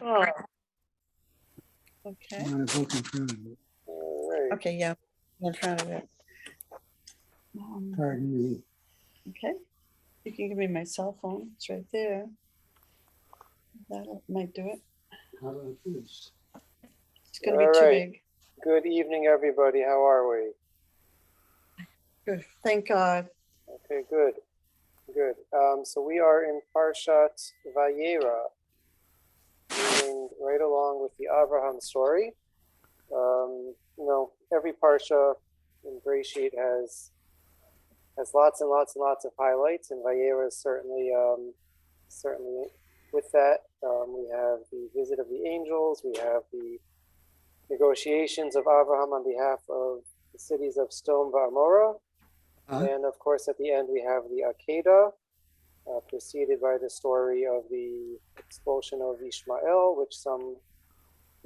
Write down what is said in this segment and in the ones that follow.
Oh, okay. Want to book in front of it. All right. Okay, yeah, in front of it. Pardon me. Okay, you can give me my cell phone. It's right there. That might do it. How about this? It's going to be All too right. big. Good evening, everybody. How are we? Good. Thank God. Okay, good. Good. So we are in Parshat Vayera, moving right along with the Abraham story. Every Parsha in Bereshit has lots and lots and lots of highlights, and Vayera is certainly with that. We have the visit of the angels. We have the negotiations of Abraham on behalf of the cities of Sodom and Gomorrah. And of course, at the end, we have the Akedah, preceded by the story of the expulsion of Ishmael, which some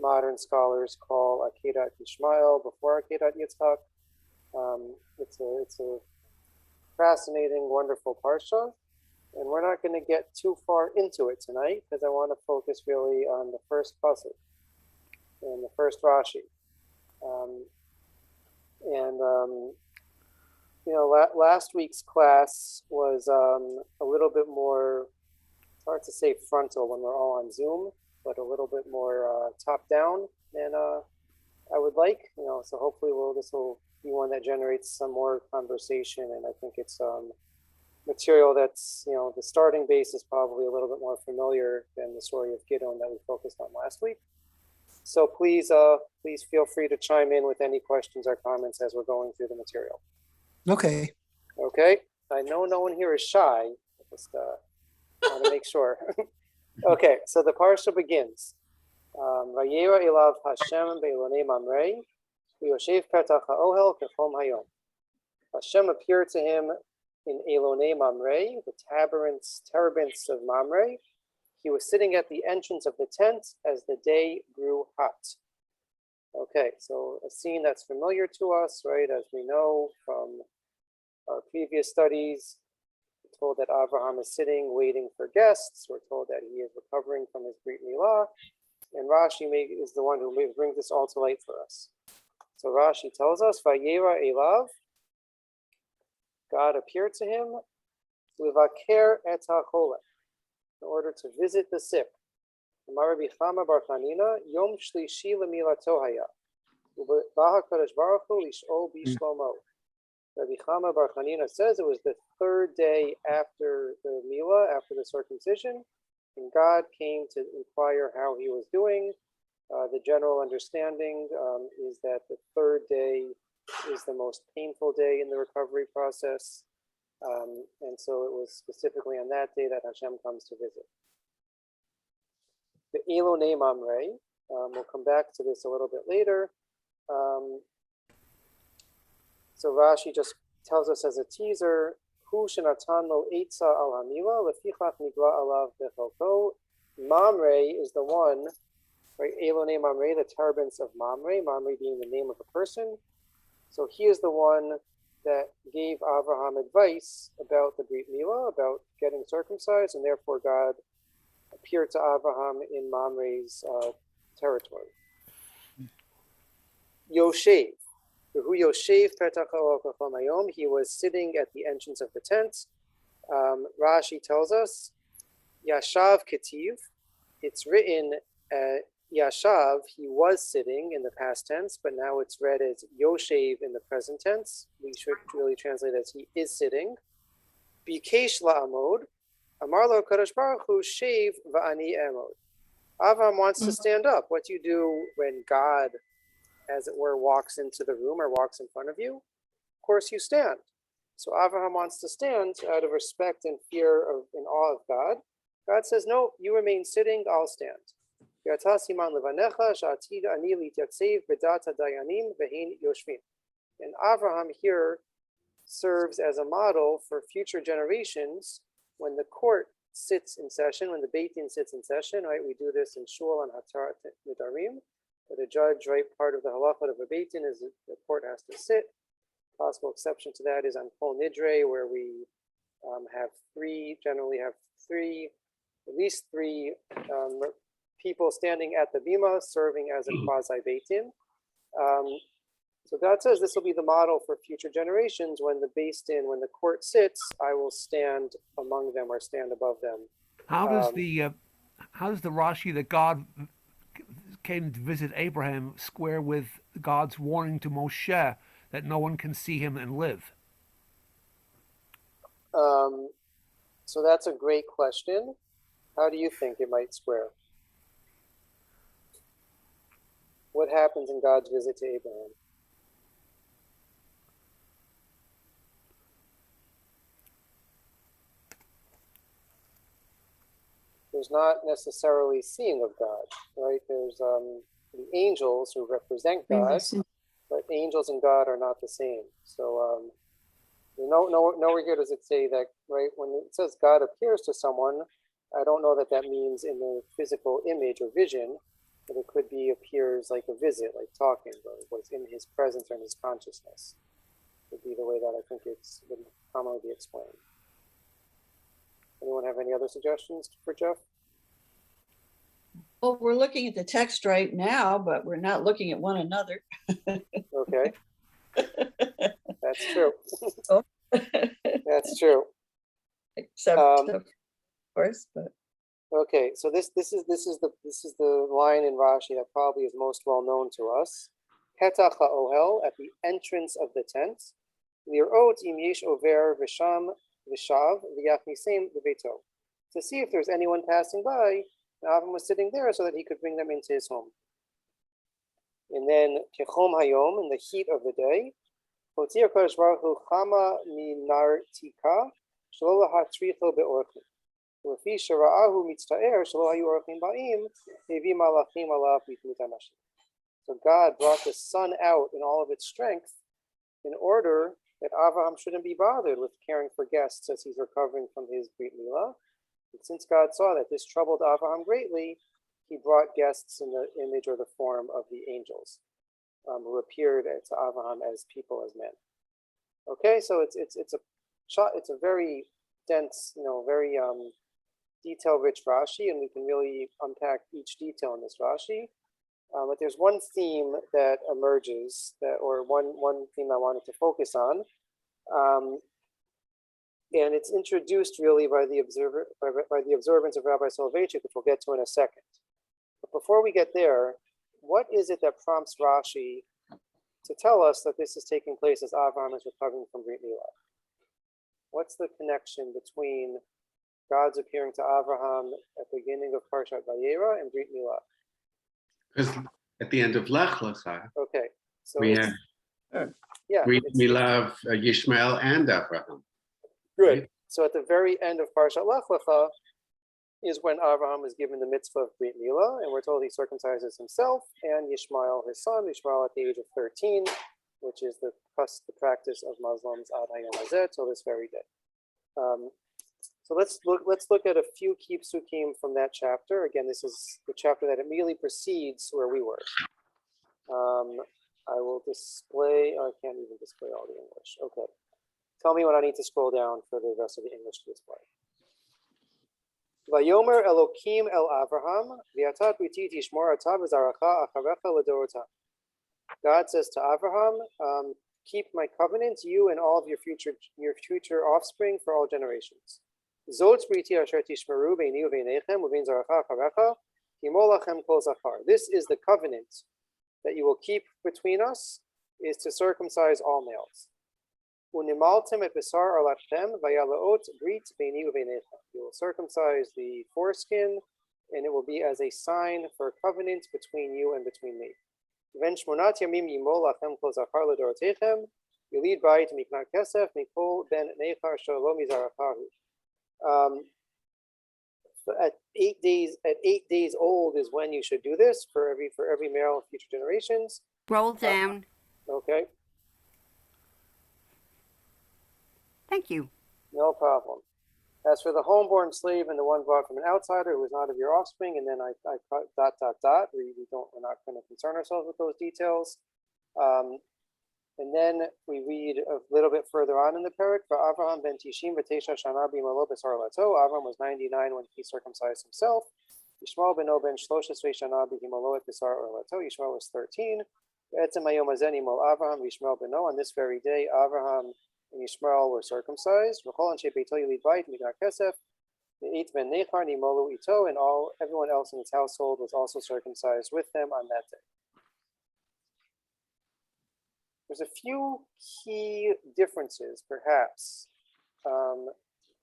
modern scholars call Akedat Ishmael before Akedat Yitzhak. It's a fascinating, wonderful parsha, and we're not going to get too far into it tonight because I want to focus really on the first pasuk and the first Rashi. Last week's class was a little bit more, it's hard to say frontal when we're all on Zoom, but a little bit more top down than I would like. So hopefully this will be one that generates some more conversation, and I think it's material that's, the starting base is probably a little bit more familiar than the story of Gideon that we focused on last week. So please feel free to chime in with any questions or comments as we're going through the material. Okay. Okay. I know no one here is shy. I just want to make sure. Okay. So the parsha begins. Vayera elav Hashem be'elonei mamrei, v'yoshev petach ha'ohel kechom hayom. Hashem appeared to him in Elonei Mamre, the terebinths of Mamre. He was sitting at the entrance of the tent as the day grew hot. Okay, so a scene that's familiar to us, right? As we know from our previous studies, we're told that Abraham is sitting waiting for guests. We're told that he is recovering from his Brit Milah. And Rashi is the one who brings this all to light for us. So Rashi tells us, Vayera elav, God appeared to him, Livaker et ha'choleh, in order to visit the sick. Amar Rabbi Chama bar Chanina, Yom Shlishi lemilato haya, U'bah HaKadosh Baruch Hu lish'ol bishlomo. Rabbi Chama bar Chanina says it was the third day after the Milah, after the circumcision, and God came to inquire how he was doing. The general understanding is that the third day is the most painful day in the recovery process. And so it was specifically on that day that Hashem comes to visit. The Elonei Mamrei, we'll come back to this a little bit later. So Rashi just tells us as a teaser, Hu shenatan lo eitza al hamila lefichach nigla alav becholko. Mamre is the one, right? Elonei Mamre, the terebinths of Mamre, Mamre being the name of a person. So he is the one that gave Abraham advice about the Brit Milah, about getting circumcised, and therefore God appeared to Abraham in Mamre's territory. Yoshev, who Yoshev petach ha'okachom hayom, he was sitting at the entrance of the tent. Rashi tells us, Yashav ketiv, it's written Yashav, he was sitting in the past tense, but now it's read as Yoshev in the present tense. We should really translate as he is sitting. Bikesh la'amod, Amar lo Kadosh Baruch Hu shev va'ani emod. Avraham wants to stand up. What do you do when God, as it were, walks into the room or walks in front of you? Of course, you stand. So Avraham wants to stand out of respect and fear and awe of God. God says, no, you remain sitting, I'll stand. And Avraham here serves as a model for future generations when the court sits in session, when the Beit Din sits in session, right? We do this in Shul and Hatarat Nidarim. But a judge, right, part of the halachot of a Beit Din is the court has to sit. Possible exception to that is on Kol Nidre, where we generally have at least three people standing at the bima serving as a quasi Beit Din. So God says this will be the model for future generations. When the Beis Din, when the court sits, I will stand among them or stand above them. How does the Rashi that God came to visit Abraham square with God's warning to Moshe that no one can see him and live? So that's a great question. How do you think it might square? What happens in God's visit to Abraham? There's not necessarily seeing of God, right? There's the angels who represent God, but angels and God are not the same. So nowhere here does it say that, right? When it says God appears to someone, I don't know that that means in the physical image or vision, but it could be appears like a visit, like talking, or was in his presence or in his consciousness. Would be the way that I think it's would commonly be explained. Anyone have any other suggestions for Jeff? Well, we're looking at the text right now, but we're not looking at one another. Okay. That's true. Oh. That's true. Except, of course, but Okay, so this is the line in Rashi that probably is most well known to us. Petach ha'ohel, at the entrance of the tent. Lirot im yesh over v'sham v'shav v'yachnisem v'beito. To see if there's anyone passing by, and Avram was sitting there so that he could bring them into his home. And then kechom hayom, in the heat of the day, hotir kodesh baruch hu chama minartika shelo lahatricho be'orchim. So God brought the sun out in all of its strength in order that Avraham shouldn't be bothered with caring for guests as he's recovering from his Brit Milah. And since God saw that this troubled Avraham greatly, he brought guests in the image or the form of the angels, who appeared to Avraham as people, as men. Okay, so it's a very dense, very detail-rich Rashi, and we can really unpack each detail in this Rashi. But there's one theme that emerges, or one theme I wanted to focus on, and it's introduced really by the observance of Rabbi Soloveitchik, which we'll get to in a second. But before we get there, what is it that prompts Rashi to tell us that this is taking place as Avraham is recovering from Brit Milah? What's the connection between God's appearing to Avraham at the beginning of Parshat Vayera and Brit Milah? Because at the end of Lech Lecha, Okay, so we have Brit Milah of Yishmael and Avraham. Good. Right? So at the very end of Parshat Lech Lecha is when Avraham is given the mitzvah of Brit Milah, and we're told he circumcises himself and Yishmael his son, Yishmael at the age of 13, which is the practice of Muslims ad hayom hazeh till this very day. So let's look at a few key psukim from that chapter. Again, this is the chapter that immediately precedes where we were. I will display. I can't even display all the English. Okay, tell me when I need to scroll down for the rest of the English to display. Vayomer Elokim el Avraham v'atat briti tishmor ata v'zaracha acharecha ledorotam. God says to Avraham, keep my covenant, you and all of your future offspring for all generations. Zot briti asher tishmeru beini uve'nechem uvein zaracha acharecha kimo lachem kol zachar. This is the covenant that you will keep between us, is to circumcise all males. Unimaltem et besar arlachem vayalaot brit beini uve'nechem. You will circumcise the foreskin, and it will be as a sign for covenant between you and between me. Ven shmonat yamim yimol lachem kol zachar ledorotechem yilid bayit miknat kesef mikol ben nechar shalom mizarachahu. At 8 days old is when you should do this for every male of future generations. Roll down. Okay. Thank you. No problem. As for the homeborn slave and the one brought from an outsider who is not of your offspring, and then I cut ... We're not going to concern ourselves with those details. And then we read a little bit further on in the parak. For Avraham ben Tishim v'teisha shana b'imalo b'sar lato. Avraham was 99 when he circumcised himself. Yishmael beno ben 13 shana b'himalo et b'sar orlato. Yishmael was 13. Etzem hayom hazeh nimol Avraham v'Yishmael beno. On this very day, Avraham and Yishmael were circumcised. V'chol anshe beito yilid bayit migar kesef. Ve'it ben nechar nimolu ito, and everyone else in his household was also circumcised with them on that day. There's a few key differences, perhaps, or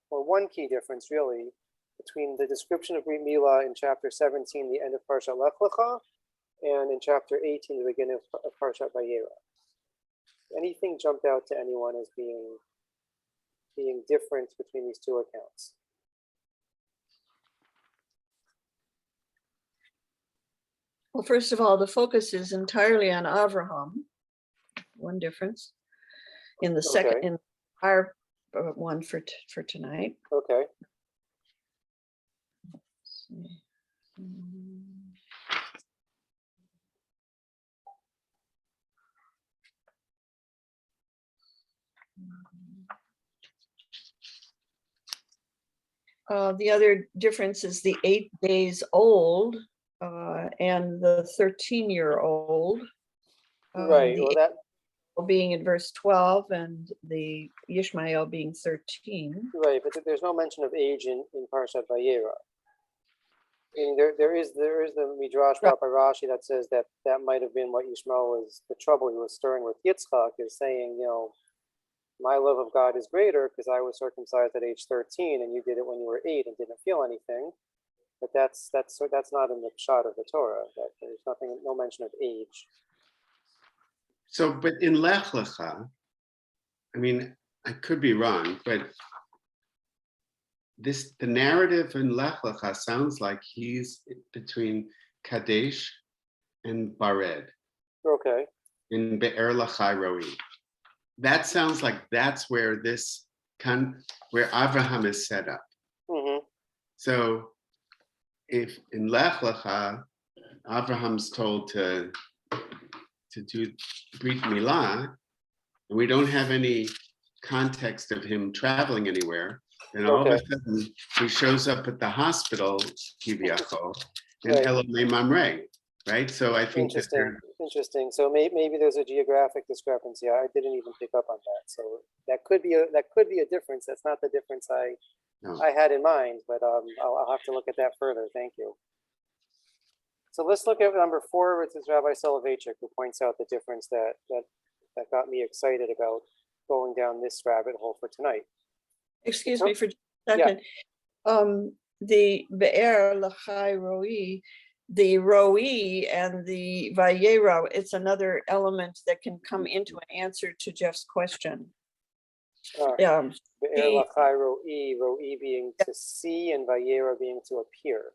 one key difference, really, between the description of Brit Milah in chapter 17, the end of Parshat Lech Lecha, and in chapter 18, the beginning of Parshat Vayera. Anything jumped out to anyone as being different between these two accounts? Well, first of all, the focus is entirely on Avraham. One difference in the second, in our one for tonight. Okay. The other difference is the 8 days old and the 13-year-old. Right. Well, that being in verse 12 and the Yishmael being 13. Right, but there's no mention of age in Parshat Vayera. I mean, there is the Midrash by Rashi that says that might have been what Yishmael was, the trouble he was stirring with Yitzchak, is saying, my love of God is greater because I was circumcised at age 13 and you did it when you were 8 and didn't feel anything. But that's not in the pshat of the Torah. That there's no mention of age. So, but in Lech Lecha, I mean, I could be wrong, but the narrative in Lech Lecha sounds like he's between Kadesh and Bared. Okay. In Be'er Lachai Roi. That sounds like that's where where Avraham is set up. Mm-hmm. So if in Lech Lecha, Avraham's told to do Brit Milah, and we don't have any context of him traveling anywhere, and all of a sudden he shows up at the hospital, Kivyachol, in Elomei Mamre, right? So I think interesting. So maybe there's a geographic discrepancy. I didn't even pick up on that. So that could be a difference. That's not the difference I had in mind, but I'll have to look at that further. Thank you. So let's look at number 4, which is Rabbi Soloveitchik, who points out the difference that got me excited about going down this rabbit hole for tonight. Excuse me for just a second. Yeah. The Be'er Lachai Roi, the Roi and the Vayera, it's another element that can come into an answer to Jeff's question. Be'er Lachai Roi being to see and Vayera being to appear.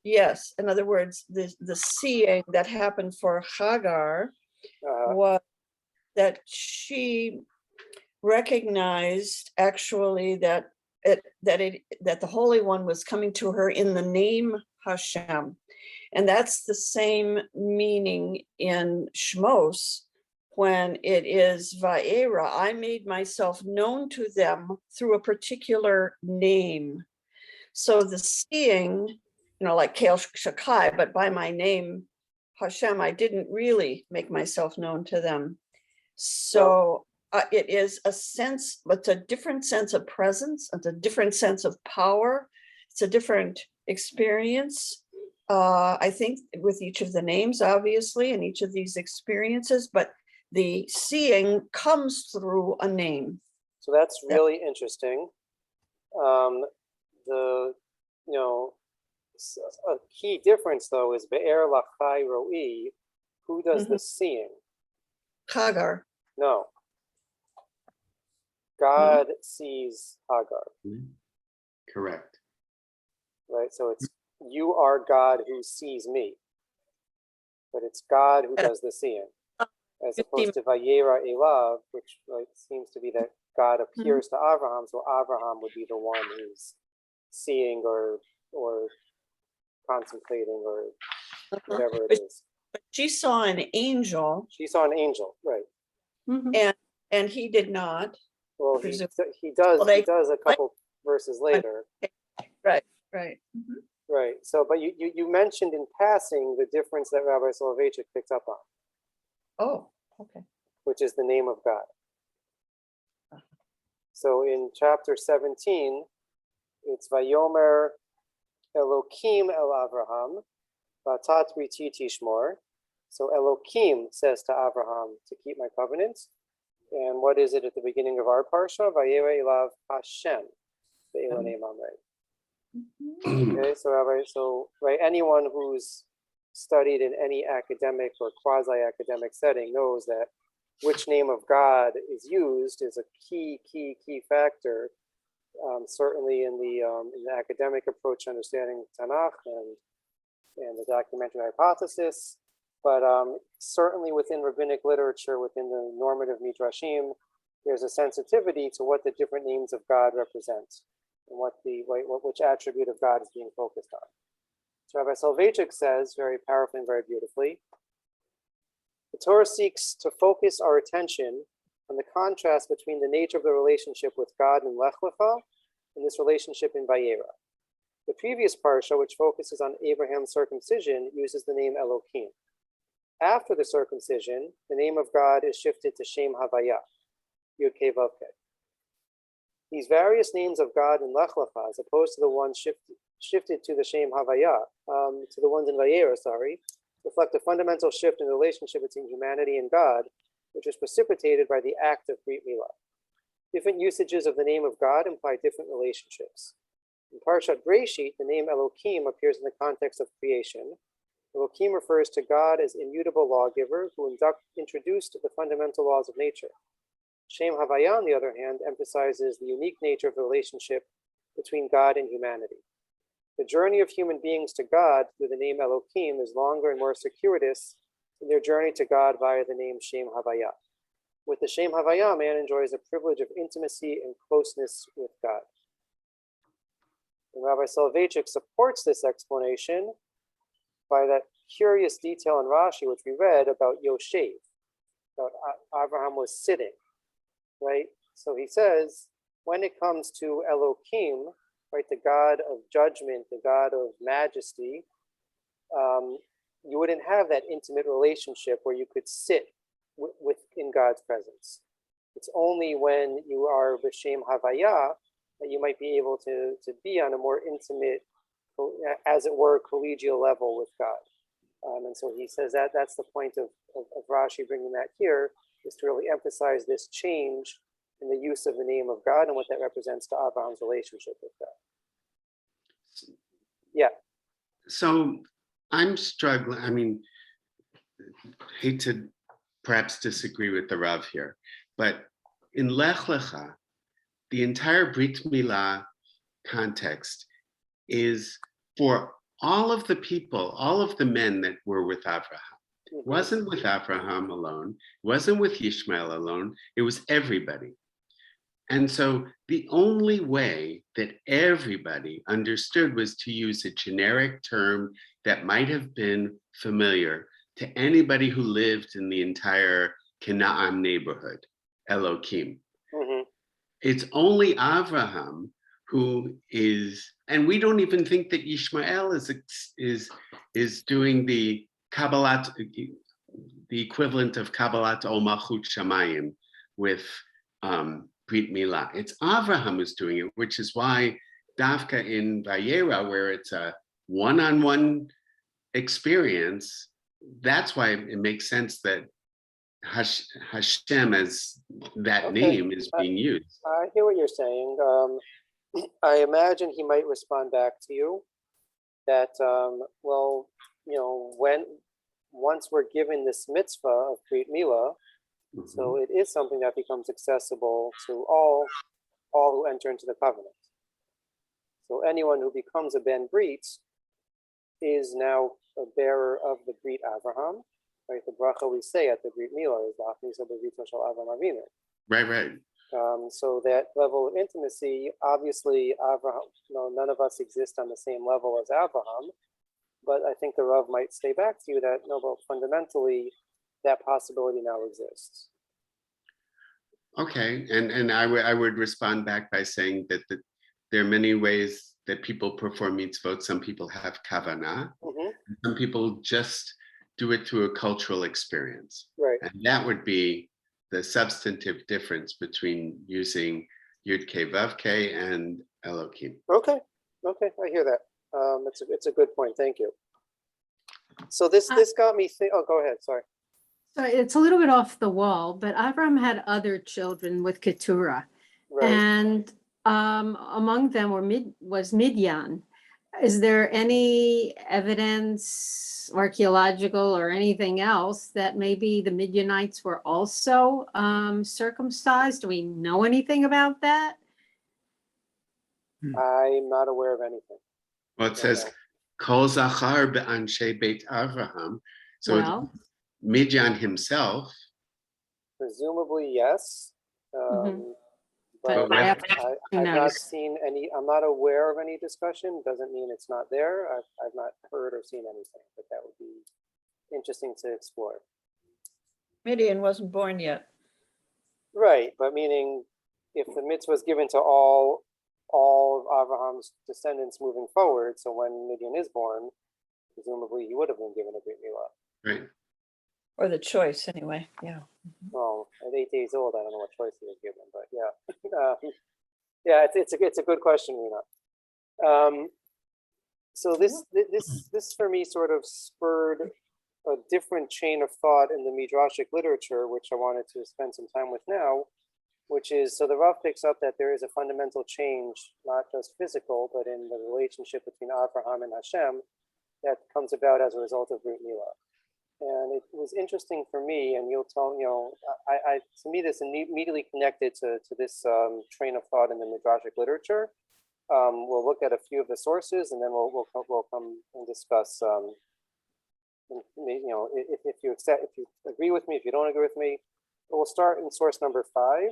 Yes, in other words, the seeing that happened for Hagar was that she recognized actually that the Holy One was coming to her in the name Hashem, and that's the same meaning in Shmos when it is Vayera. I made myself known to them through a particular name. So the seeing, like Kel Shakai, but by my name, Hashem, I didn't really make myself known to them. So it is a sense, but it's a different sense of presence. It's a different sense of power. It's a different experience, I think, with each of the names, obviously, and each of these experiences, but the seeing comes through a name. So that's really interesting. A key difference, though, is Be'er Lachai Roi. Who does the seeing? Hagar. No. God sees Hagar. Correct. Right? So it's, you are God who sees me. But it's God who does the seeing. As opposed to Vayera Elav, which seems to be that God appears to Avraham, so Avraham would be the one who's seeing or contemplating or whatever it is. But she saw an angel. She saw an angel, right? And he did not. Well, he does. He does a couple verses later. Right. Right. So, but you mentioned in passing the difference that Rabbi Soloveitchik picked up on, Oh, okay. which is the name of God. So in chapter 17, it's Vayomer Elokim El Avraham, Vatat Riti Tishmor. So Elokim says to Avraham to keep my covenant. And what is it at the beginning of our parsha? Vayera Elav Hashem Be'elonei Mamrei. Okay, so Rabbi, right, anyone who's studied in any academic or quasi-academic setting knows that which name of God is used is a key factor, certainly in the academic approach to understanding Tanakh and the documentary hypothesis, but certainly within rabbinic literature, within the normative midrashim, there's a sensitivity to what the different names of God represent and which attribute of God is being focused on. So Rabbi Soloveitchik says very powerfully and very beautifully, the Torah seeks to focus our attention on the contrast between the nature of the relationship with God in Lech Lecha and this relationship in Vayera. The previous parsha, which focuses on Abraham's circumcision, uses the name Elokim. After the circumcision, the name of God is shifted to Shem Havaya, Yud Kei Vav Kei. These various names of God in Lech Lecha, as opposed to the ones shifted to the Shem Havaya, to the ones in Vayera, reflect a fundamental shift in the relationship between humanity and God, which is precipitated by the act of Brit Milah. Different usages of the name of God imply different relationships. In Parshat Breshit, the name Elokim appears in the context of creation. Elokim refers to God as immutable lawgiver who introduced the fundamental laws of nature. Shem Havaya, on the other hand, emphasizes the unique nature of the relationship between God and humanity. The journey of human beings to God through the name Elokim is longer and more circuitous than their journey to God via the name Shem Havaya. With the Shem Havaya, man enjoys a privilege of intimacy and closeness with God. And Rabbi Soloveitchik supports this explanation by that curious detail in Rashi, which we read about Yoshev, about Abraham was sitting, right? So he says, when it comes to Elokim, right, the God of judgment, the God of majesty, you wouldn't have that intimate relationship where you could sit within God's presence. It's only when you are b'shem havaya that you might be able to be on a more intimate, as it were, collegial level with God. And so he says that that's the point of Rashi bringing that here, is to really emphasize this change in the use of the name of God and what that represents to Abraham's relationship with God. Yeah. So I'm struggling. I mean, hate to perhaps disagree with the Rav here, but in Lech Lecha, the entire Brit Milah context is for all of the people, all of the men that were with Abraham. It wasn't with Abraham alone, it wasn't with Ishmael alone, it was everybody. And so the only way that everybody understood was to use a generic term that might have been familiar to anybody who lived in the entire Canaan neighborhood, Elokim. Mm-hmm. It's only Avraham who is, and we don't even think that Ishmael is doing the Kabbalat, the equivalent of Kabbalat Ol Malchut Shamayim with Brit Milah. It's Avraham who's doing it, which is why Dafka in Vayera, where it's a one-on-one experience, that's why it makes sense that Hashem as that name is being used. I hear what you're saying. I imagine he might respond back to you that, well, you know, once we're given this mitzvah of Brit Milah, so it is something that becomes accessible to all who enter into the covenant. So anyone who becomes a Ben Brit is now a bearer of the Brit Avraham. Right, the bracha we say at the Brit Milah is Lachnis B'Rito Shel Avraham Avinu. Right. So that level of intimacy, obviously, Avraham, none of us exist on the same level as Avraham, but I think the Rav might say back to you that no, but fundamentally, that possibility now exists. Okay, and I would respond back by saying that there are many ways that people perform mitzvot. Some people have kavanah. Hmm. Some people just do it through a cultural experience. Right. And that would be the substantive difference between using Yud K Vav K and Elohim. Okay. Okay. I hear that. It's a good point. Thank you. So this got me think. Oh, go ahead. Sorry. So it's a little bit off the wall, but Avram had other children with Keturah, Right. and among them was Midian. Is there any evidence, archaeological or anything else, that maybe the Midianites were also circumcised? Do we know anything about that? I'm not aware of anything. Well, it says, Kol Zachar be'anshe Beit Avraham. So Well, Midian himself, Presumably, yes. Mhm. But But I've who not knows? seen any, I'm not aware of any discussion. Doesn't mean it's not there. I've not heard or seen anything, but that would be interesting to explore. Midian wasn't born yet. Right, but meaning if the mitzvah was given to all of Abraham's descendants moving forward, so when Midian is born, presumably he would have been given a Brit Milah. right? Or the choice, anyway. Yeah. Well, at 8 days old, I don't know what choice he was given, but yeah. Yeah, it's a good question, Rena. So this for me sort of spurred a different chain of thought in the Midrashic literature, which I wanted to spend some time with now, which is, so the Rav picks up that there is a fundamental change, not just physical, but in the relationship between Abraham and Hashem that comes about as a result of Brit Milah. And it was interesting for me, and you'll tell, I to me, this immediately connected to this train of thought in the Midrashic literature. We'll look at a few of the sources, and then we'll come and discuss. If you accept, if you agree with me, if you don't agree with me, but we'll start in source number 5.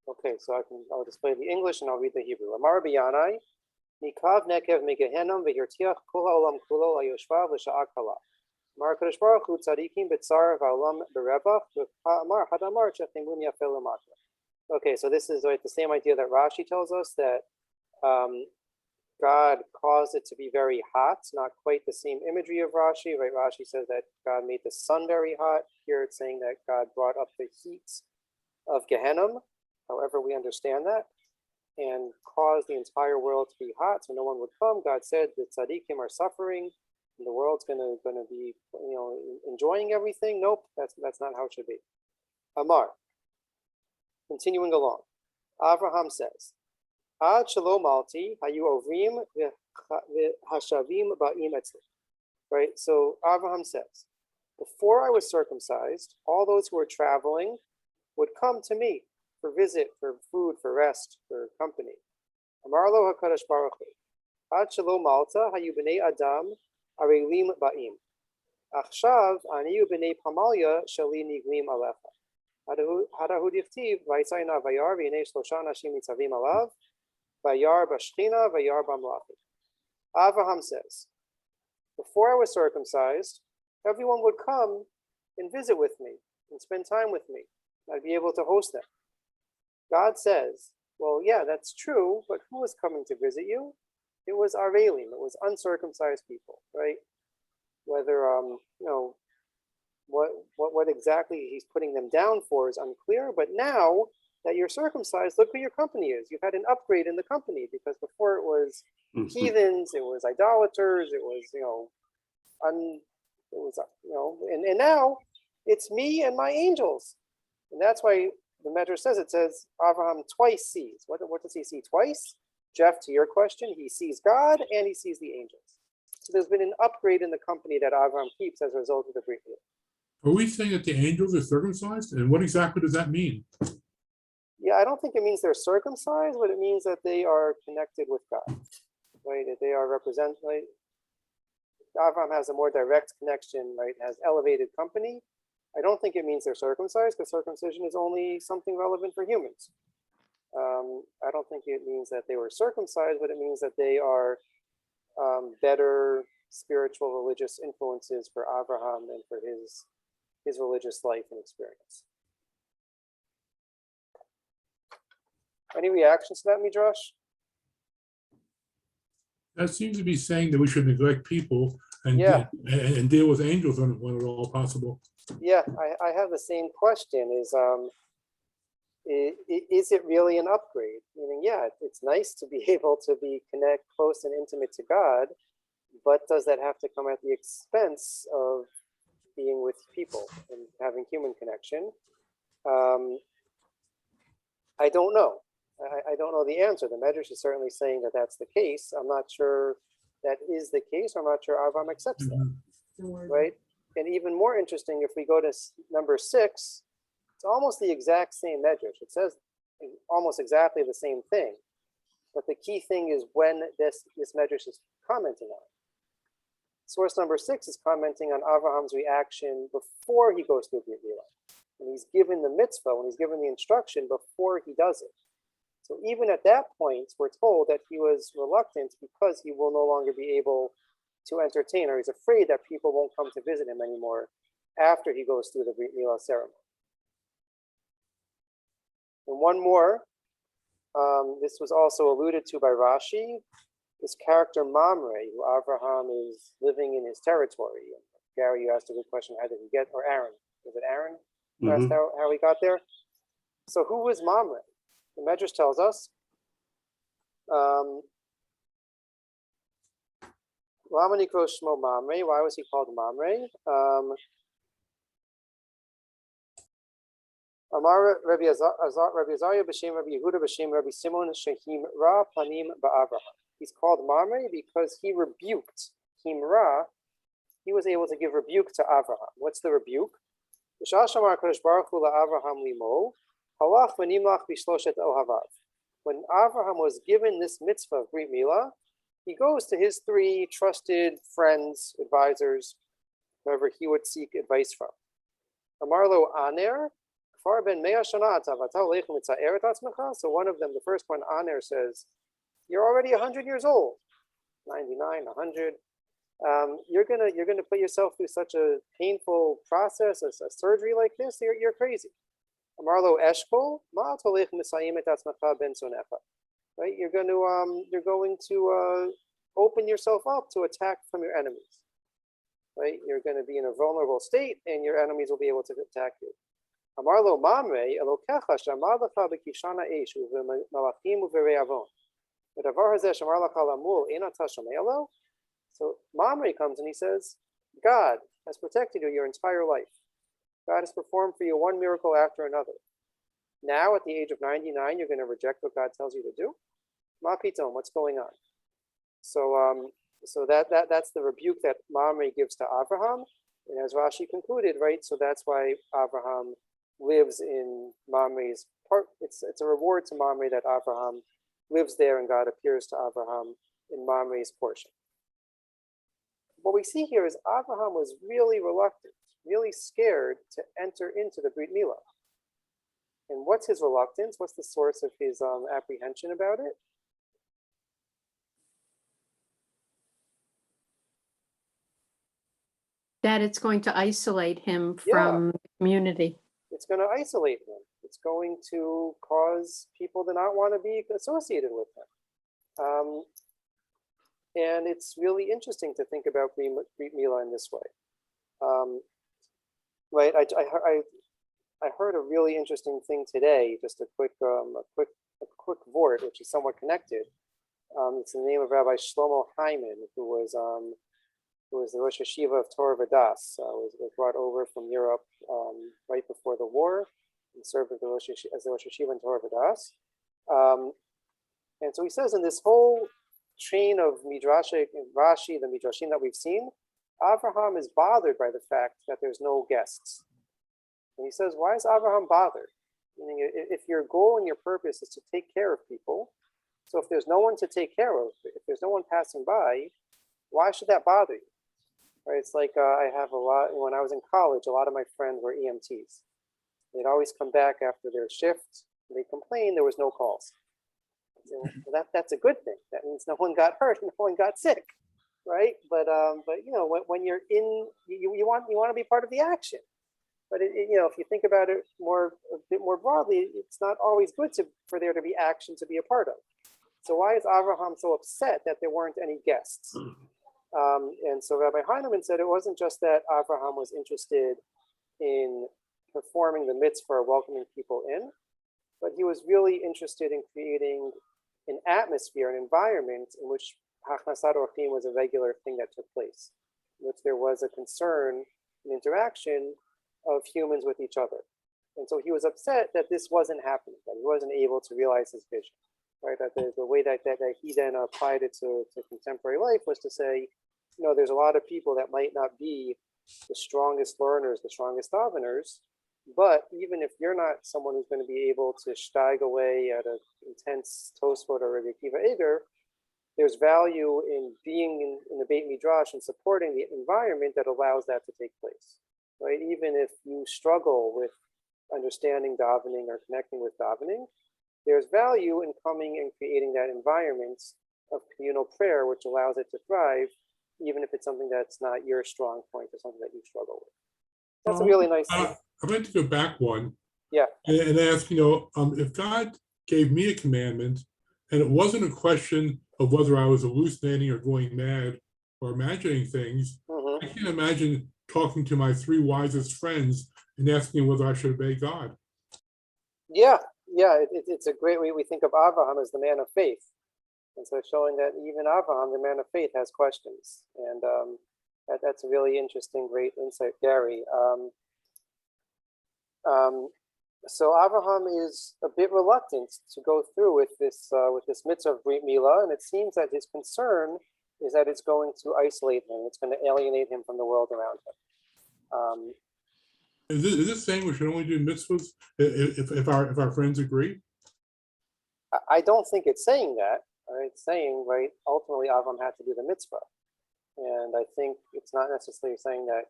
Okay, so I'll display the English and I'll read the Hebrew. Amar Biyanai, Nikav Nekev Megehenam V'Hirtiach Kol HaOlam Kulo Ayoshvav L'Sha'ak Hala. Amar Kadosh Baruch Hu Tzadikim B'Tzar V'Olam B'Revach Amar Hadamar Chechimum Yafel L'Makra. Okay, so this is like the same idea that Rashi tells us, that God caused it to be very hot. Not quite the same imagery of Rashi, right? Rashi says that God made the sun very hot. Here it's saying that God brought up the heat of Gehenna, however we understand that, and caused the entire world to be hot so no one would come. God said the tzaddikim are suffering and the world's gonna be enjoying everything. Nope, that's not how it should be. Amar, continuing along, Avraham says, Ad shalom alti hayu ovrim v'hashavim ba'im etzli. Right, so Avraham says, before I was circumcised, all those who were traveling would come to me for visit, for food, for rest, for company. Amar lo HaKadosh Baruch Hu, Ad shalom malta hayu b'nei adam arelim ba'im. Achshav aniyu b'nei pamalya shali niglim alecha. Hadahu dichtiv v'yitzayna vayar v'yinei shlosha nashim nitzavim alav vayar b'shchina vayar b'mlachim. Avraham says, before I was circumcised, everyone would come and visit with me and spend time with me. I'd be able to host them. God says, well, yeah, that's true, but who was coming to visit you? It was Arelim, it was uncircumcised people, right? Whether, what exactly he's putting them down for is unclear, but now that you're circumcised, look who your company is. You've had an upgrade in the company, because before it was heathens, it was idolaters, it was, and now it's me and my angels. And that's why the Medrash says, it says Abraham twice sees. What does he see twice? Jeff, to your question, he sees God and he sees the angels. So there's been an upgrade in the company that Abraham keeps as a result of the Brit Milah. Are we saying that the angels are circumcised? And what exactly does that mean? Yeah, I don't think it means they're circumcised, but it means that they are connected with God, right? That they are represented. Right? Abraham has a more direct connection, right? Has elevated company. I don't think it means they're circumcised, because circumcision is only something relevant for humans. I don't think it means that they were circumcised, but it means that they are better spiritual religious influences for Abraham and for his his religious life and experience. Any reactions to that, Midrash? That seems to be saying that we should neglect people and, Yeah. and deal with angels when at all possible. Yeah, I have the same question. Is it really an upgrade? Meaning, yeah, it's nice to be able to be close and intimate to God, but does that have to come at the expense of being with people and having human connection? I don't know. I don't know the answer. The Medrash is certainly saying that that's the case. I'm not sure that is the case. I'm not sure Avram accepts that, right? And even more interesting, if we go to number 6, it's almost the exact same Medrash. It says almost exactly the same thing. But the key thing is when this Medrash is commenting on it. Source number 6 is commenting on Abraham's reaction before he goes through Brit Milah. And he's given the mitzvah, when he's given the instruction before he does it. So even at that point, we're told that he was reluctant because he will no longer be able to entertain, or he's afraid that people won't come to visit him anymore after he goes through the Brit Milah ceremony. And one more, this was also alluded to by Rashi, this character Mamre, who Abraham is living in his territory. And Gary, you asked a good question, how did he get, or Aaron, was it Aaron? You asked how he got there? So who was Mamre? The Medrash tells us, Lamanikro Shmo Mamre, why was he called Mamre? Amar Rabbi Azariah b'shem Rabbi Yehuda b'shem Rabbi Simon shehim ra panim ba'Avraham. He's called Mamre because he rebuked Himra. He was able to give rebuke to Avraham. What's the rebuke? Shamar Kadosh Baruch Hu la'Avraham limo halach v'nimlach b'shloshet ohavav. When Avraham was given this mitzvah of Brit Milah, he goes to his 3 trusted friends, advisors, whoever he would seek advice from. Amarlo Aner. So one of them, the first one, Aner, says, you're already 100 years old, 99, 100. You're gonna put yourself through such a painful process, a surgery like this. You're crazy. Amarlo Eshkol, right? You're going to open yourself up to attack from your enemies. Right? You're going to be in a vulnerable state, and your enemies will be able to attack you. Amarlo Mamre, Elokecha shamar lecha b'kishana eish u'v'malachim u'v're'avon. V'davar hazeh shamar lecha lamul ein ata shomei lo. So Mamre comes and he says, God has protected you your entire life. God has performed for you one miracle after another. Now, at the age of 99, you're going to reject what God tells you to do? Ma pitom, what's going on? So, that's the rebuke that Mamre gives to Avraham. And as Rashi concluded, right, so that's why Avraham lives in Mamre's part. It's a reward to Mamre that Avraham lives there and God appears to Avraham in Mamre's portion. What we see here is Avraham was really reluctant, really scared to enter into the Brit Milah. And what's his reluctance? What's the source of his apprehension about it? That it's going to isolate him from the community. It's going to isolate him. It's going to cause people to not want to be associated with him. And it's really interesting to think about Brit Milah in this way. Right? I heard a really interesting thing today. Just a quick vort, which is somewhat connected. It's the name of Rabbi Shlomo Hyman, who was the Rosh Hashiva of Torah Vodaas. Was brought over from Europe right before the war and served as the Rosh Hashiva in Torah Vodaas. And so he says in this whole chain of Midrashic and Rashi, the Midrashim that we've seen, Avraham is bothered by the fact that there's no guests. And he says, why is Avraham bothered? Meaning, if your goal and your purpose is to take care of people, so if there's no one to take care of, if there's no one passing by, why should that bother you? Right? It's like I have a lot, when I was in college, a lot of my friends were EMTs. They'd always come back after their shift, and they complained there was no calls. So that's a good thing. That means no one got hurt, no one got sick, right? But you know, when you're in, you want to be part of the action. But if you think about it a bit more broadly, it's not always good for there to be action to be a part of. So why is Abraham so upset that there weren't any guests? And so Rabbi Heinemann said it wasn't just that Abraham was interested in performing the mitzvah, welcoming people in, but he was really interested in creating an atmosphere, an environment in which Hachnasat Orchim was a regular thing that took place, in which there was a concern, an interaction of humans with each other. And so he was upset that this wasn't happening, that he wasn't able to realize his vision, right? That the way that he then applied it to contemporary life was to say, there's a lot of people that might not be the strongest learners, the strongest daveners, but even if you're not someone who's going to be able to steig away at an intense Tosfot or Rebbe Akiva Eger, there's value in being in the Beit Midrash and supporting the environment that allows that to take place, right? Even if you struggle with understanding davening or connecting with davening, there's value in coming and creating that environment of communal prayer, which allows it to thrive, even if it's something that's not your strong point or something that you struggle with. That's a really nice thing. I'd like to go back one. Yeah. And ask, if God gave me a commandment and it wasn't a question of whether I was hallucinating or going mad or imagining things, I can't imagine talking to my 3 wisest friends and asking whether I should obey God. Yeah, it's a great way. We think of Abraham as the man of faith. And so showing that even Abraham, the man of faith, has questions. And that's a really interesting, great insight, Gary. So Abraham is a bit reluctant to go through with this mitzvah of Brit Milah, and it seems that his concern is that it's going to isolate him. It's going to alienate him from the world around him. Is this saying we should only do mitzvahs if our friends agree? I don't think it's saying that. It's saying, right, ultimately Abraham had to do the mitzvah. And I think it's not necessarily saying that,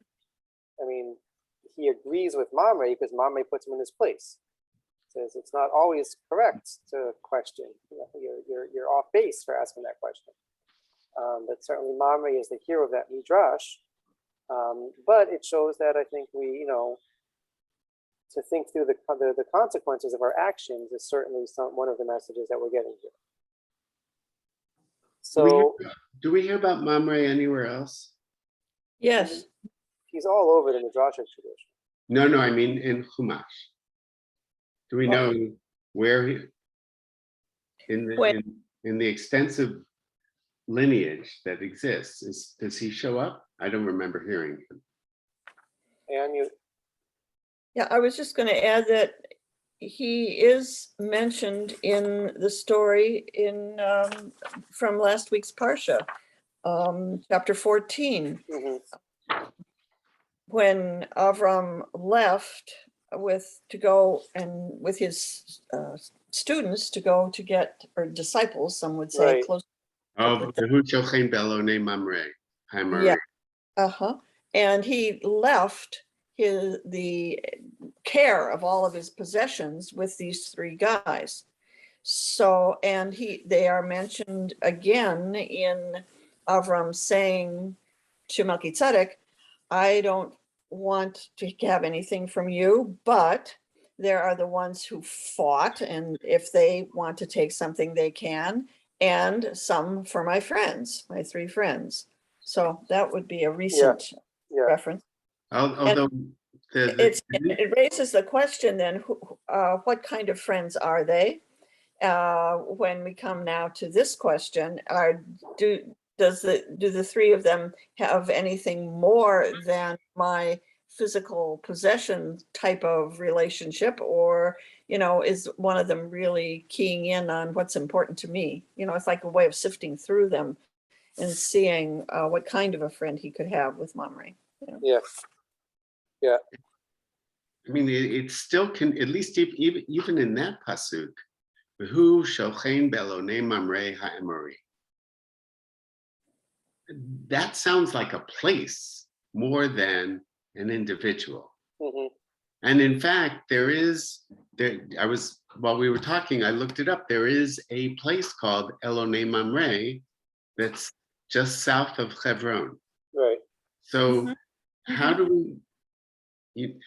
he agrees with Mamre because Mamre puts him in his place. Says it's not always correct to question. You're off base for asking that question. But certainly Mamre is the hero of that midrash. But it shows that I think we, to think through the consequences of our actions is certainly one of the messages that we're getting here. So, do we hear about Mamre anywhere else? Yes. He's all over the midrashic tradition. No, I mean in Chumash. Do we know where he, in the extensive lineage that exists, does he show up? I don't remember hearing him. And Yeah, I was just going to add that he is mentioned in the story from last week's Parsha, chapter 14. When Avram left with his students to go to get, or disciples, some would say, Right. close. Oh, Mamre. Yeah. And he left the care of all of his possessions with these 3 guys. So, and they are mentioned again in Avram saying to Melchizedek, I don't want to have anything from you, but there are the ones who fought, and if they want to take something, they can, and some for my friends, my 3 friends. So that would be a recent reference. Although it raises the question then, what kind of friends are they? When we come now to this question, do the 3 of them have anything more than my physical possession type of relationship, or is one of them really keying in on what's important to me? It's like a way of sifting through them and seeing what kind of a friend he could have with Mamre. Yeah. It still can, at least even in that pasuk, V'hu shochein belonei Mamre ha'emori. That sounds like a place more than an individual. And in fact, while we were talking, I looked it up. There is a place called Elonei Mamre that's just south of Hebron. Right. So how do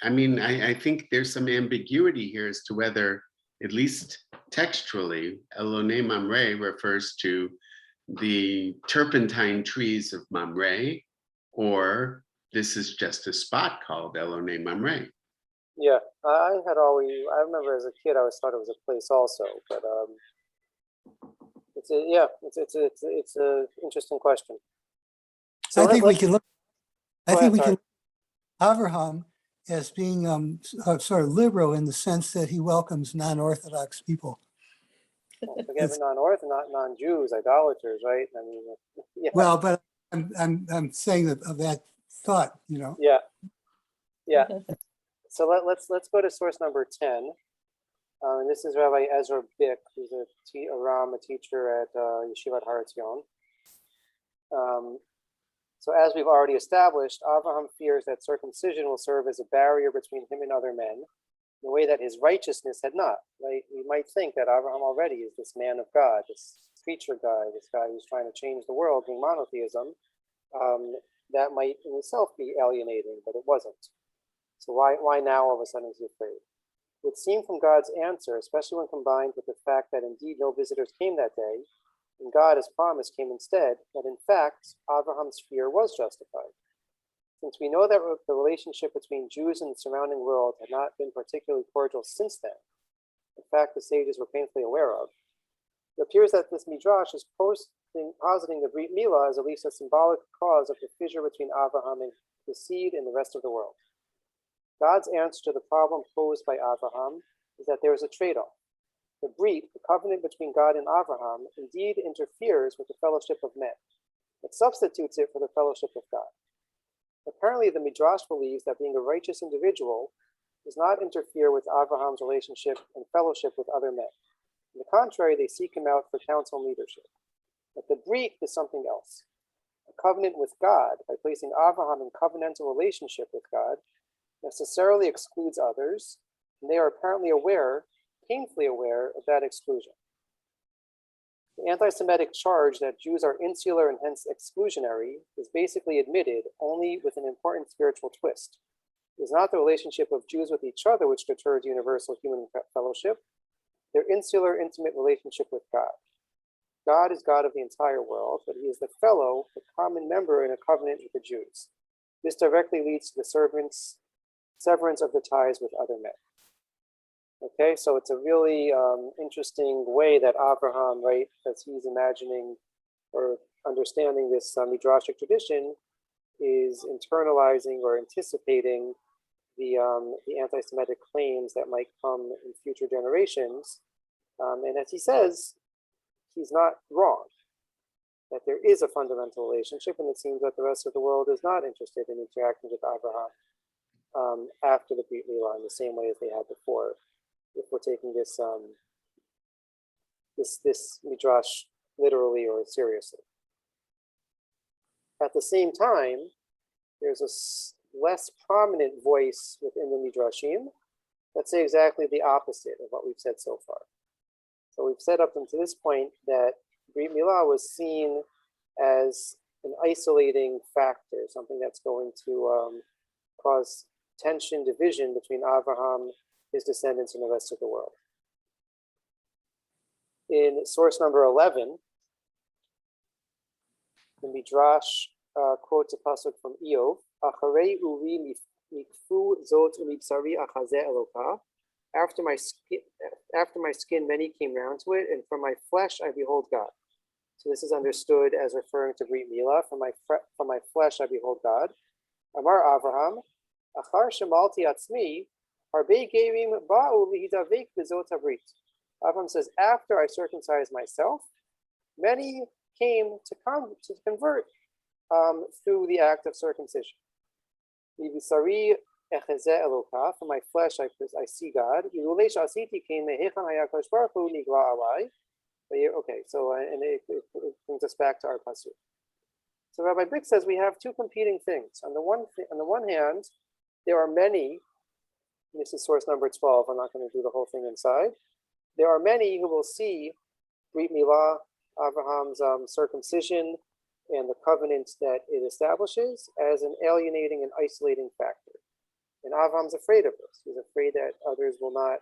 I mean, I think there's some ambiguity here as to whether, at least textually, Elone Mamre refers to the turpentine trees of Mamre, or this is just a spot called Elone Mamre. Yeah, I remember as a kid, I always thought it was a place also, but it's a interesting question. So I think we can look, I Go think ahead, we sorry. can Avraham as being sort of liberal in the sense that he welcomes non-Orthodox people. Forget non-Orthodox, not non-Jews, idolaters, right? I mean, yeah. Well, but I'm saying that of that thought, you know. Yeah. So let's go to source number 10. And this is Rabbi Ezra Bick, who's a Ram, a teacher at Yeshivat Har Etzion. So as we've already established, Avraham fears that circumcision will serve as a barrier between him and other men, in a way that his righteousness had not, right? We might think that Avraham already is this man of God, this preacher guy, this guy who's trying to change the world through monotheism. That might in itself be alienating, but it wasn't. So why now all of a sudden is he afraid? It would seem from God's answer, especially when combined with the fact that indeed no visitors came that day, and God, as promised, came instead, that in fact, Abraham's fear was justified. Since we know that the relationship between Jews and the surrounding world had not been particularly cordial since then, in fact, the sages were painfully aware of, it appears that this midrash is positing the Brit Milah as at least a symbolic cause of the fissure between Abraham and his seed and the rest of the world. God's answer to the problem posed by Abraham is that there is a trade-off. The Brit, the covenant between God and Abraham, indeed interferes with the fellowship of men. It substitutes it for the fellowship of God. Apparently, the Midrash believes that being a righteous individual does not interfere with Abraham's relationship and fellowship with other men. On the contrary, they seek him out for counsel and leadership. But the Brit is something else. A covenant with God, by placing Abraham in covenantal relationship with God, necessarily excludes others, and they are apparently aware, painfully aware, of that exclusion. The anti-Semitic charge that Jews are insular and hence exclusionary is basically admitted only with an important spiritual twist. It is not the relationship of Jews with each other which deters universal human fellowship, their insular, intimate relationship with God. God is God of the entire world, but he is the fellow, the common member in a covenant with the Jews. This directly leads to the severance of the ties with other men. Okay, so it's a really interesting way that Abraham, right, as he's imagining or understanding this midrashic tradition, is internalizing or anticipating the anti-Semitic claims that might come in future generations. And as he says, he's not wrong, that there is a fundamental relationship, and it seems that the rest of the world is not interested in interacting with Abraham after the Brit Milah in the same way as they had before, if we're taking this this midrash literally or seriously. At the same time, there's a less prominent voice within the midrashim that say exactly the opposite of what we've said so far. So we've said up until this point that Brit Milah was seen as an isolating factor, something that's going to cause tension, division between Abraham, his descendants, and the rest of the world. In source number 11, the Midrash quotes a pasuk from Eov, Acharei uri mikfu zot umibsari achazeh eloka. After my skin, many came round to it, and from my flesh I behold God. So this is understood as referring to Brit Milah. From my flesh I behold God. Amar Avraham, Achar shemalti atzmi, harbe gevim ba'u lihidavek bezot habrit. Avraham says, after I circumcised myself, many came to convert through the act of circumcision. Mibisari echezeh eloka, from my flesh I see God. Okay, so and it brings us back to our pasuk. So Rabbi Bick says we have two competing things. On the one hand, there are many. This is source number 12. I'm not going to do the whole thing inside. There are many who will see Brit Milah, Abraham's circumcision, and the covenant that it establishes as an alienating and isolating factor. And Avram's afraid of this. He's afraid that others will not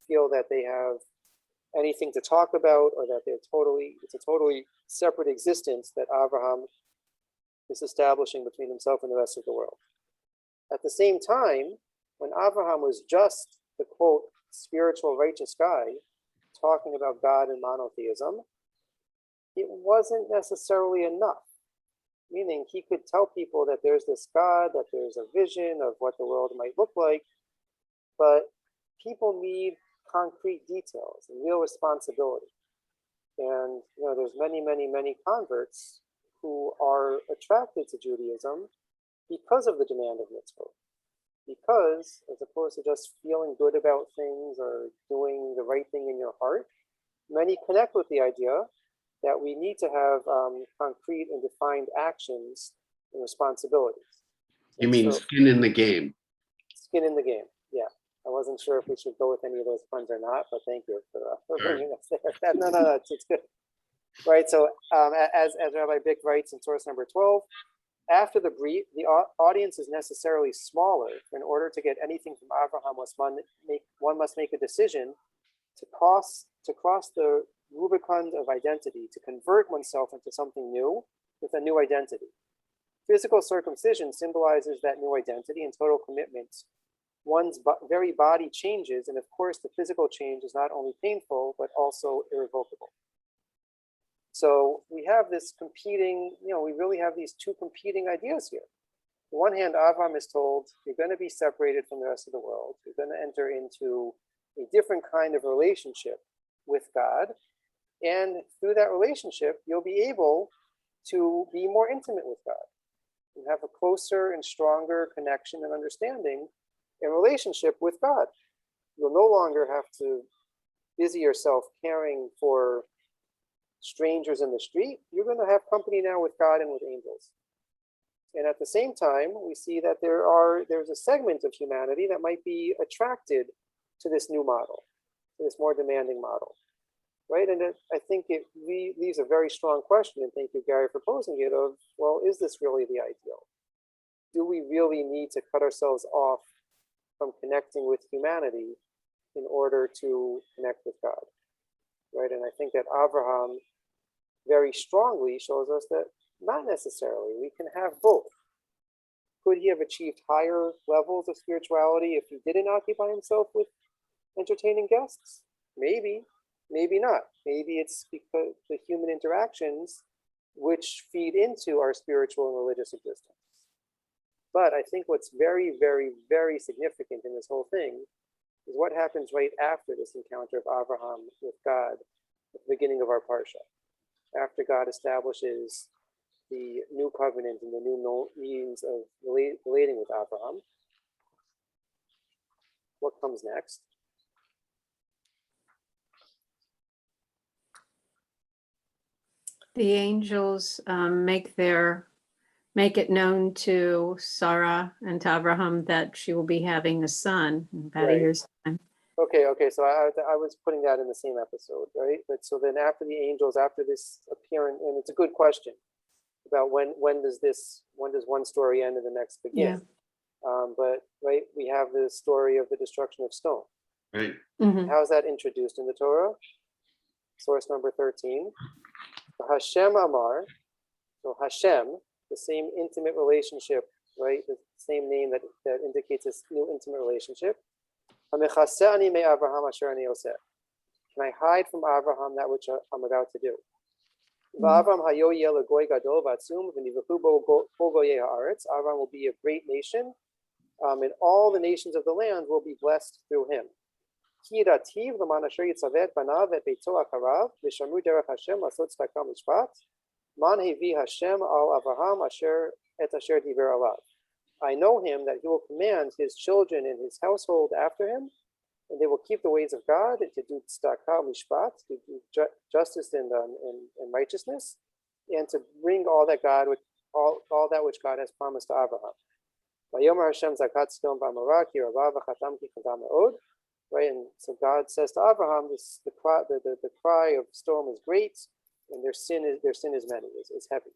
feel that they have anything to talk about, or that it's a totally separate existence that Avraham is establishing between himself and the rest of the world. At the same time, when Avraham was just the quote spiritual righteous guy talking about God and monotheism, it wasn't necessarily enough. Meaning he could tell people that there's this God, that there's a vision of what the world might look like, but people need concrete details and real responsibility. And there's many converts who are attracted to Judaism because of the demand of mitzvot. Because, as opposed to just feeling good about things or doing the right thing in your heart, many connect with the idea that we need to have concrete and defined actions and responsibilities. You mean skin in the game? Skin in the game, yeah. I wasn't sure if we should go with any of those puns or not, but thank you for bringing us there. No, it's good. Right, so as Rabbi Bick writes in source number 12, after the Brit, the audience is necessarily smaller. In order to get anything from Abraham, one must make a decision to cross the Rubicon of identity, to convert oneself into something new with a new identity. Physical circumcision symbolizes that new identity and total commitment. One's very body changes, and of course the physical change is not only painful, but also irrevocable. So we have this competing, we really have these two competing ideas here. On one hand, Avram is told, you're going to be separated from the rest of the world. You're going to enter into a different kind of relationship with God. And through that relationship, you'll be able to be more intimate with God and have a closer and stronger connection and understanding and relationship with God. You'll no longer have to busy yourself caring for strangers in the street. You're going to have company now with God and with angels. And at the same time, we see that there's a segment of humanity that might be attracted to this new model, to this more demanding model. Right, and I think it leaves a very strong question, and thank you, Gary, for posing it, of, well, is this really the ideal? Do we really need to cut ourselves off from connecting with humanity in order to connect with God? Right, and I think that Abraham very strongly shows us that not necessarily. We can have both. Could he have achieved higher levels of spirituality if he didn't occupy himself with entertaining guests? Maybe. Maybe not. Maybe it's because the human interactions which feed into our spiritual and religious existence. But I think what's very, very, very significant in this whole thing is what happens right after this encounter of Abraham with God at the beginning of our parsha. After God establishes the new covenant and the new means of relating with Abraham, what comes next? The angels make it known to Sarah and to Abraham that she will be having a son in about a year's time. Okay. So I was putting that in the same episode, right? But so then after the angels, after this appearance, and it's a good question about when does one story end and the next begin? Yeah. But right, we have the story of the destruction of stone. Right. Mm-hmm. How is that introduced in the Torah? Source number 13. Hashem Amar, so Hashem, the same intimate relationship, right? The same name that indicates this new intimate relationship. Can I hide from Abraham that which I'm about to do? Abraham will be a great nation, and all the nations of the land will be blessed through him. Man hevi Hashem al Avraham asher et asher diver alav. I know him that he will command his children and his household after him, and they will keep the ways of God and to do tzedakah mishpat, to do justice and righteousness, and to bring all that which God has promised to Abraham. Vayomer Hashem zakat stom b'amara ki rava v'chatam ki chadam me'od. Right, and so God says to Abraham, the cry of storm is great, and their sin is many, is heavy.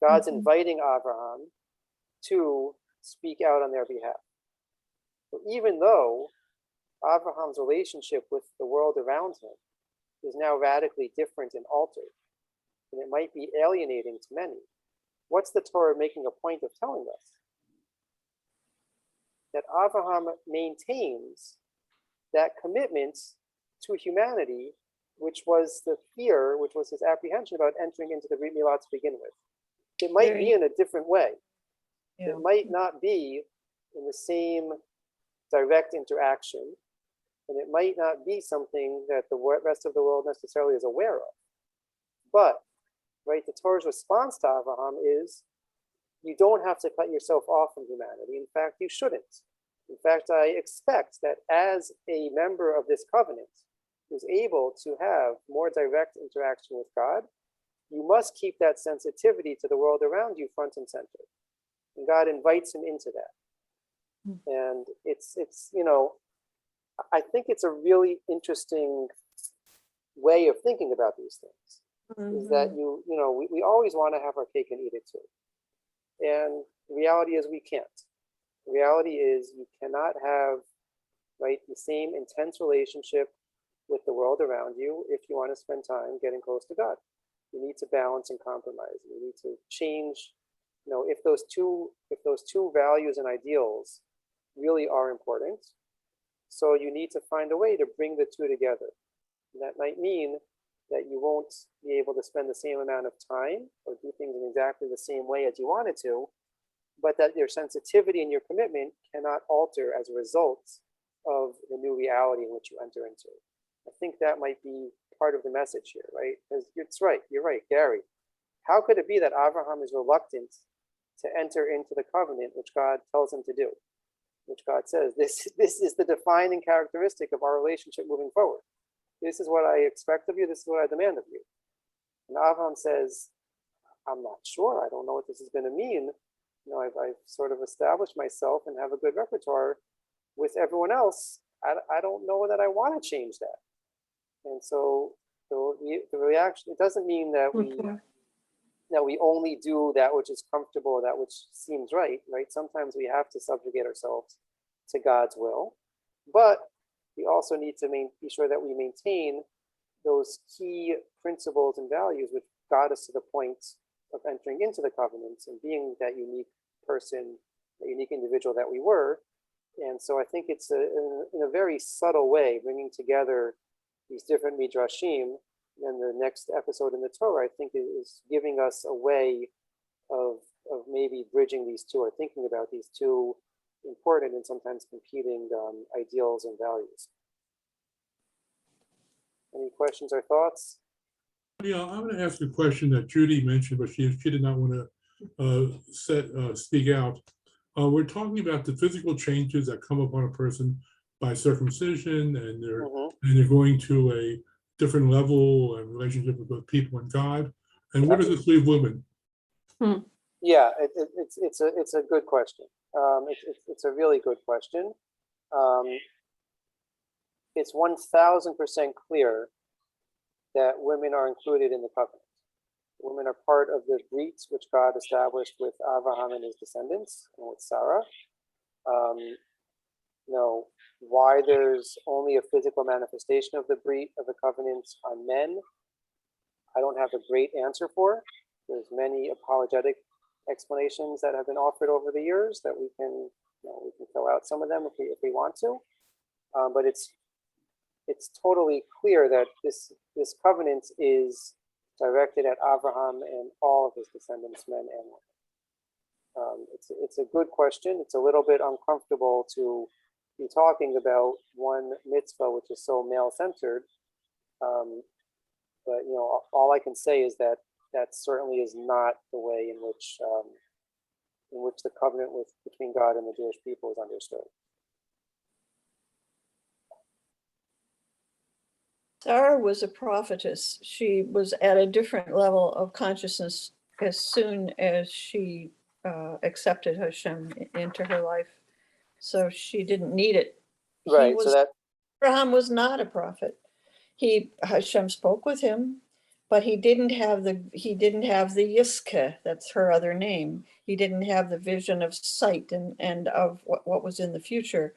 God's inviting Abraham to speak out on their behalf. So even though Abraham's relationship with the world around him is now radically different and altered, and it might be alienating to many, what's the Torah making a point of telling us? That Abraham maintains that commitment to humanity, which was the fear, which was his apprehension about entering into the Brit Milah to begin with. It might be in a different way. Yeah. It might not be in the same direct interaction, and it might not be something that the rest of the world necessarily is aware of. But, right, the Torah's response to Abraham is, you don't have to cut yourself off from humanity. In fact, you shouldn't. In fact, I expect that as a member of this covenant who's able to have more direct interaction with God, you must keep that sensitivity to the world around you front and center. And God invites him into that. And it's you know, I think it's a really interesting way of thinking about these things. Is that you know, we always want to have our cake and eat it too. And the reality is we can't. The reality is you cannot have, right, the same intense relationship with the world around you if you want to spend time getting close to God. You need to balance and compromise. You need to change, you know, if those two values and ideals really are important. So you need to find a way to bring the two together. And that might mean that you won't be able to spend the same amount of time or do things in exactly the same way as you wanted to, but that your sensitivity and your commitment cannot alter as a result of the new reality in which you enter into. I think that might be part of the message here, right? Because it's right, you're right, Gary. How could it be that Abraham is reluctant to enter into the covenant which God tells him to do? Which God says, this is the defining characteristic of our relationship moving forward. This is what I expect of you, this is what I demand of you. And Abraham says, I'm not sure, I don't know what this is going to mean. You know, I've sort of established myself and have a good repertoire with everyone else. I don't know that I want to change that. And so the reaction, it doesn't mean that we only do that which is comfortable, that which seems right, right? Sometimes we have to subjugate ourselves to God's will, but we also need to be sure that we maintain those key principles and values which got us to the point of entering into the covenants and being that unique person, that unique individual that we were. And so I think it's in a very subtle way, bringing together these different midrashim. And the next episode in the Torah, I think, is giving us a way of maybe bridging these two or thinking about these two important and sometimes competing ideals and values. Any questions or thoughts? Yeah, I'm going to ask a question that Judy mentioned, but she did not want to speak out. We're talking about the physical changes that come upon a person by circumcision, and they're going to a different level and relationship with both people and God. And where does this leave women? Yeah, it's a good question. It's a really good question. It's 1000% clear that women are included in the covenant. Women are part of the Brit, which God established with Abraham and his descendants, and with Sarah. You know, why there's only a physical manifestation of the Brit, of the covenant on men, I don't have a great answer for. There's many apologetic explanations that have been offered over the years that we can throw out some of them if we want to. But it's totally clear that this covenant is directed at Abraham and all of his descendants, men and women. It's a good question. It's a little bit uncomfortable to be talking about one mitzvah which is so male-centered. But you know, all I can say is that certainly is not the way in which the covenant between God and the Jewish people is understood. Sarah was a prophetess. She was at a different level of consciousness as soon as she accepted Hashem into her life. So she didn't need it. Right. Abraham was not a prophet. Hashem spoke with him, but he didn't have the Yiske, that's her other name. He didn't have the vision of sight and of what was in the future.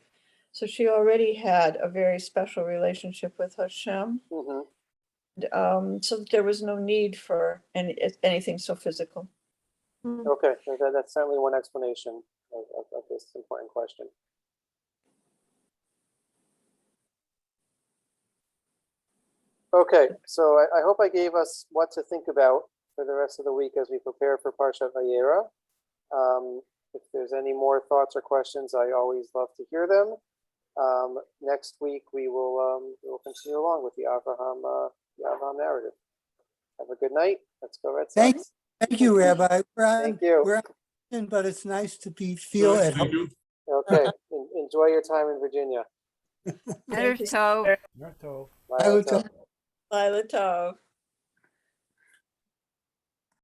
So she already had a very special relationship with Hashem. So that there was no need for anything so physical. Okay, that's certainly one explanation of this important question. Okay, so I hope I gave us what to think about for the rest of the week as we prepare for Parshat Vayera. If there's any more thoughts or questions, I always love to hear them. Next week we will continue along with the Avraham narrative. Have a good night. Let's go Red Sox. Thank you, Rabbi. Thank you. We're on, but it's nice to feel at Thank home. you. Okay, enjoy your time in Virginia. Letters toe. Narto. Bye. Tov. Lila Tov.